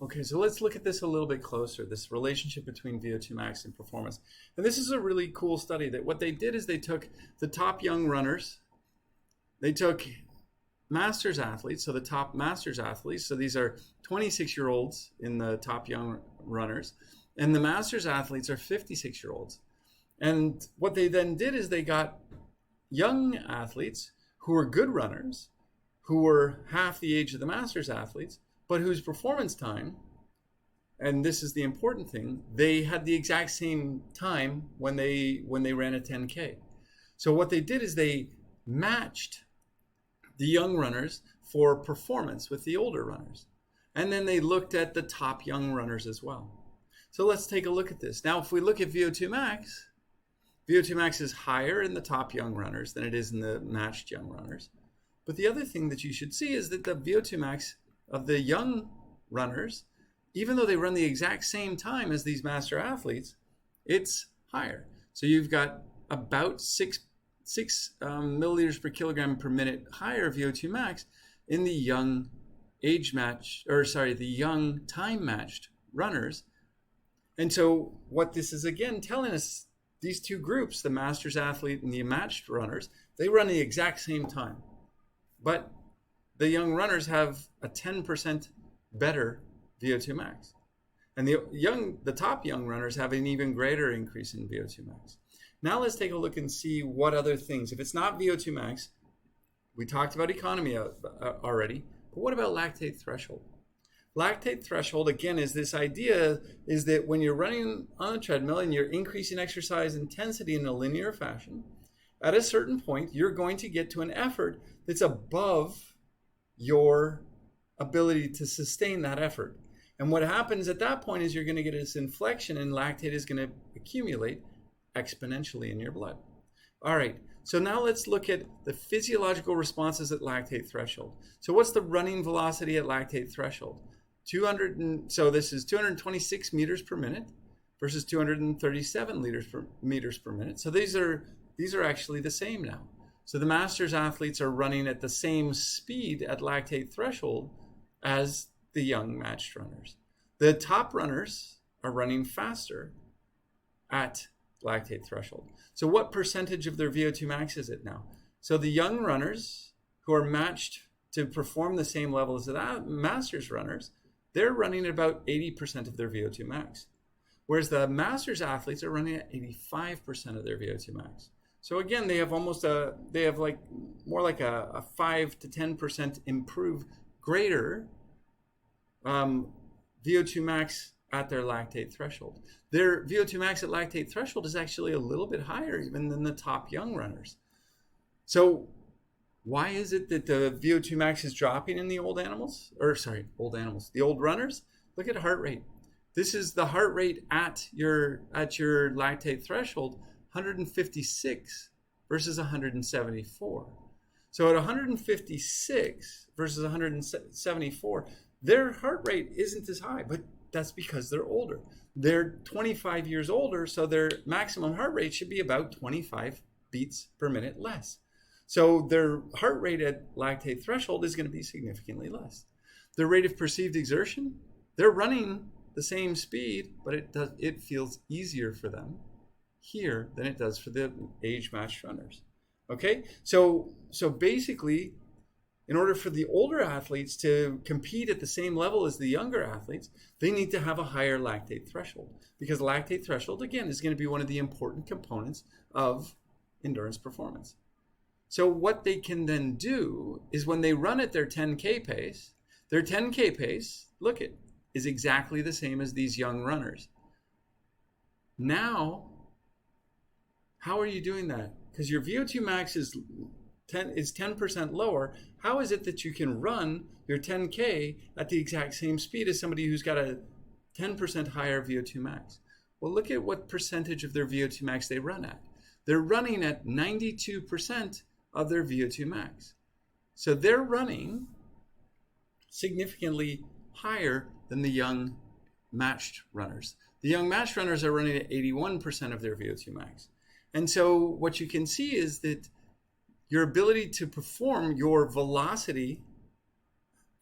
Okay, so let's look at this a little bit closer, this relationship between VO2 max and performance. And this is a really cool study that what they did is they took the top young runners, they took masters athletes, so the top masters athletes, so these are 26-year-olds in the top young runners, and the masters athletes are 56-year-olds. And what they then did is they got young athletes who were good runners, who were half the age of the masters athletes, but whose performance time, and this is the important thing, they had the exact same time when they ran a 10K. So what they did is they matched the young runners for performance with the older runners. And then they looked at the top young runners as well. So let's take a look at this. Now, if we look at VO2 max, VO2 max is higher in the top young runners than it is in the matched young runners. But the other thing that you should see is that the VO2 max of the young runners, even though they run the exact same time as these master athletes, it's higher. So you've got about 6 milliliters per kilogram per minute higher VO2 max in the young the young time matched runners. And so what this is again telling us, these two groups, the masters athlete and the matched runners, they run the exact same time. But the young runners have a 10% better VO2 max. And the top young runners have an even greater increase in VO2 max. Now let's take a look and see what other things. If it's not VO2 max, we talked about economy already, but what about lactate threshold? Lactate threshold, again, is this idea is that when you're running on a treadmill and you're increasing exercise intensity in a linear fashion, at a certain point, you're going to get to an effort that's above your ability to sustain that effort. And what happens at that point is you're going to get this inflection and lactate is going to accumulate exponentially in your blood. All right, so now let's look at the physiological responses at lactate threshold. So what's the running velocity at lactate threshold? So this is 226 meters per minute versus 237 meters per minute. So these are actually the same now. So the masters athletes are running at the same speed at lactate threshold as the young matched runners. The top runners are running faster at lactate threshold. So what percentage of their VO2 max is it now? So the young runners who are matched to perform the same level as the masters runners, they're running at about 80% of their VO2 max. Whereas the masters athletes are running at 85% of their VO2 max. So again, they have more like a 5 to 10% improved greater VO2 max at their lactate threshold. Their VO2 max at lactate threshold is actually a little bit higher even than the top young runners. So why is it that the VO2 max is dropping in the the old runners? Look at heart rate. This is the heart rate at your lactate threshold, 156 versus 174. So at 156 versus 174, their heart rate isn't as high, but that's because they're older. They're 25 years older, so their maximum heart rate should be about 25 beats per minute less. So their heart rate at lactate threshold is going to be significantly less. Their rate of perceived exertion, they're running the same speed, but it feels easier for them here than it does for the age-matched runners. Okay, so basically, in order for the older athletes to compete at the same level as the younger athletes, they need to have a higher lactate threshold, because lactate threshold, again, is going to be one of the important components of endurance performance. So what they can then do is when they run at their 10K pace, look it, is exactly the same as these young runners. Now, how are you doing that? Because your VO2 max is 10% lower. How is it that you can run your 10K at the exact same speed as somebody who's got a 10% higher VO2 max? Well, look at what percentage of their VO2 max they run at. They're running at 92% of their VO2 max. So they're running significantly higher than the young matched runners. The young matched runners are running at 81% of their VO2 max. And so what you can see is that your ability to perform your velocity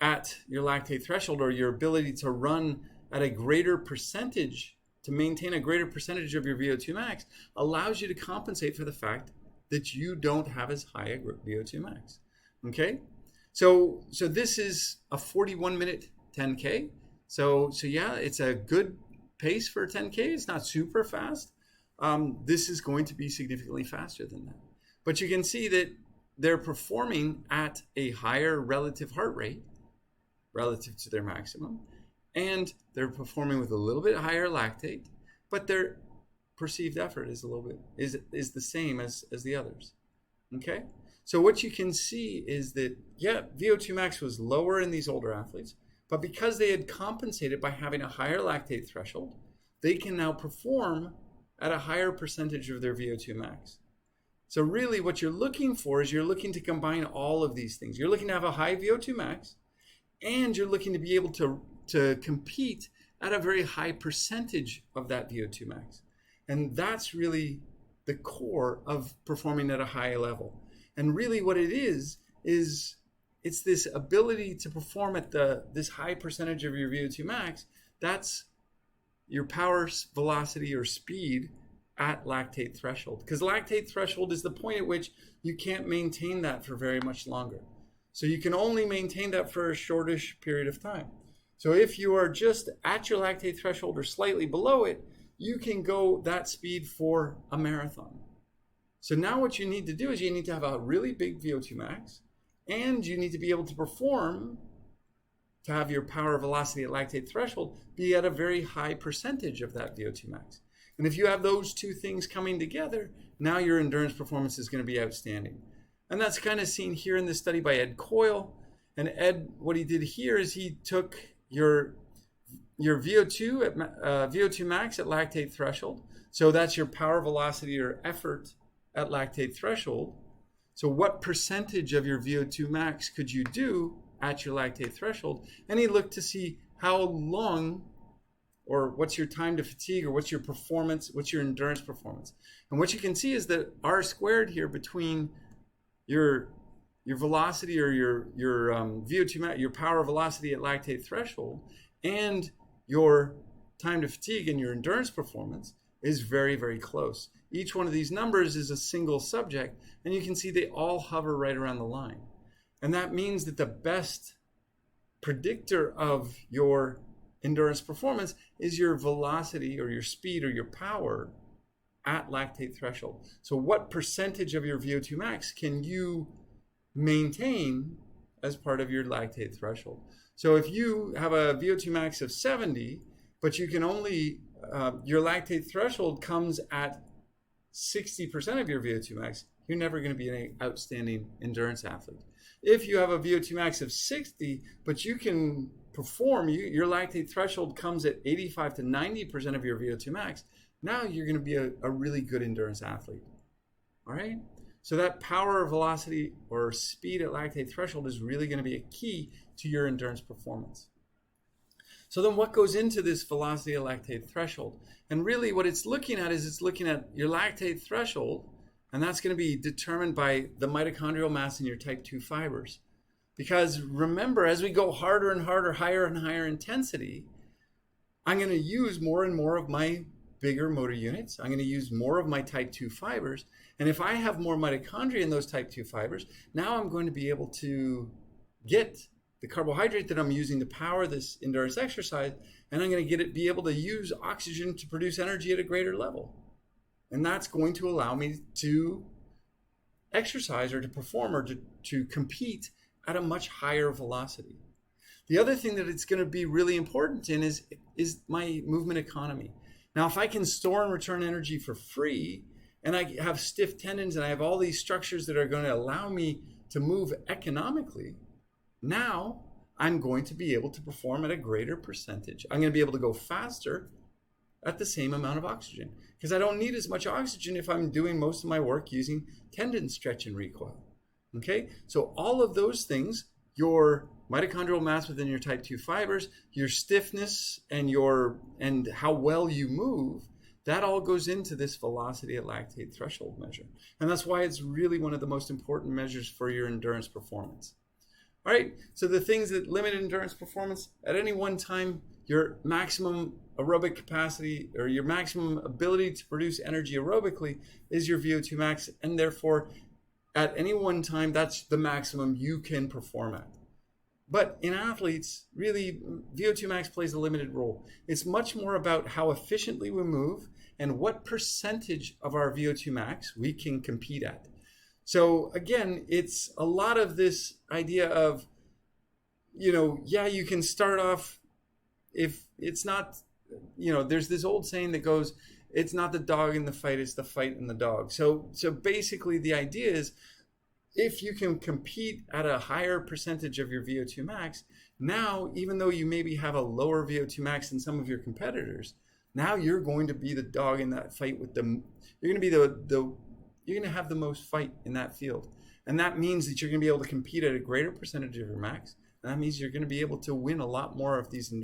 at your lactate threshold, or your ability to run at a greater percentage, to maintain a greater percentage of your VO2 max, allows you to compensate for the fact that you don't have as high a VO2 max. Okay, so this is a 41-minute 10K. So yeah, it's a good pace for a 10K. It's not super fast. This is going to be significantly faster than that. But you can see that they're performing at a higher relative heart rate relative to their maximum, and they're performing with a little bit higher lactate, but their perceived effort is a little bit is the same as the others. Okay, so what you can see is that, yeah, VO2 max was lower in these older athletes, but because they had compensated by having a higher lactate threshold, they can now perform at a higher percentage of their VO2 max. So really what you're looking for is you're looking to combine all of these things. You're looking to have a high VO2 max, and you're looking to be able to compete at a very high percentage of that VO2 max. And that's really the core of performing at a high level. And really what it is it's this ability to perform at this high percentage of your VO2 max. That's your power, velocity, or speed at lactate threshold. Because lactate threshold is the point at which you can't maintain that for very much longer. So you can only maintain that for a shortish period of time. So if you are just at your lactate threshold or slightly below it, you can go that speed for a marathon. So now what you need to do is you need to have a really big VO2 max, and you need to be able to perform to have your power velocity at lactate threshold be at a very high percentage of that VO2 max. And if you have those two things coming together, now your endurance performance is going to be outstanding. And that's kind of seen here in this study by Ed Coyle. And Ed, what he did here is he took your VO2 max at lactate threshold. So that's your power velocity or effort at lactate threshold. So what percentage of your VO2 max could you do at your lactate threshold? And he looked to see how long, or what's your time to fatigue, or what's your performance, what's your endurance performance. And what you can see is that R squared here between your velocity or your VO2 max, your power velocity at lactate threshold, and your time to fatigue and your endurance performance is very, very close. Each one of these numbers is a single subject, and you can see they all hover right around the line. And that means that the best predictor of your endurance performance is your velocity or your speed or your power at lactate threshold. So what percentage of your VO2 max can you maintain as part of your lactate threshold? So if you have a VO2 max of 70, but you can only, your lactate threshold comes at 60% of your VO2 max, you're never going to be an outstanding endurance athlete. If you have a VO2 max of 60, but you can perform, your lactate threshold comes at 85 to 90% of your VO2 max, now you're going to be a really good endurance athlete. All right? So that power, velocity, or speed at lactate threshold is really going to be a key to your endurance performance. So then what goes into this velocity at lactate threshold? And really what it's looking at is it's looking at your lactate threshold, and that's going to be determined by the mitochondrial mass in your type 2 fibers. Because remember, as we go harder and harder, higher and higher intensity, I'm going to use more and more of my bigger motor units. I'm going to use more of my type 2 fibers. And if I have more mitochondria in those type 2 fibers, now I'm going to be able to get the carbohydrate that I'm using to power this endurance exercise, and I'm going to be able to use oxygen to produce energy at a greater level. And that's going to allow me to exercise or to perform or to compete at a much higher velocity. The other thing that it's going to be really important in is my movement economy. Now, if I can store and return energy for free, and I have stiff tendons and I have all these structures that are going to allow me to move economically, now I'm going to be able to perform at a greater percentage. I'm going to be able to go faster at the same amount of oxygen, because I don't need as much oxygen if I'm doing most of my work using tendon stretch and recoil. Okay, so all of those things, your mitochondrial mass within your type 2 fibers, your stiffness, and how well you move, that all goes into this velocity at lactate threshold measure. And that's why it's really one of the most important measures for your endurance performance. All right, so the things that limit endurance performance at any one time, your maximum aerobic capacity or your maximum ability to produce energy aerobically is your VO2 max, and therefore at any one time, that's the maximum you can perform at. But in athletes, really, VO2 max plays a limited role. It's much more about how efficiently we move and what percentage of our VO2 max we can compete at. So again, it's a lot of this idea of, you can start off, if it's not, there's this old saying that goes, it's not the dog in the fight, it's the fight in the dog. So basically the idea is, if you can compete at a higher percentage of your VO2 max, now, even though you maybe have a lower VO2 max than some of your competitors, now you're going to be the dog in that fight with them. You're going to be you're going to have the most fight in that field. And that means that you're going to be able to compete at a greater percentage of your max. And that means you're going to be able to win a lot more of these endurance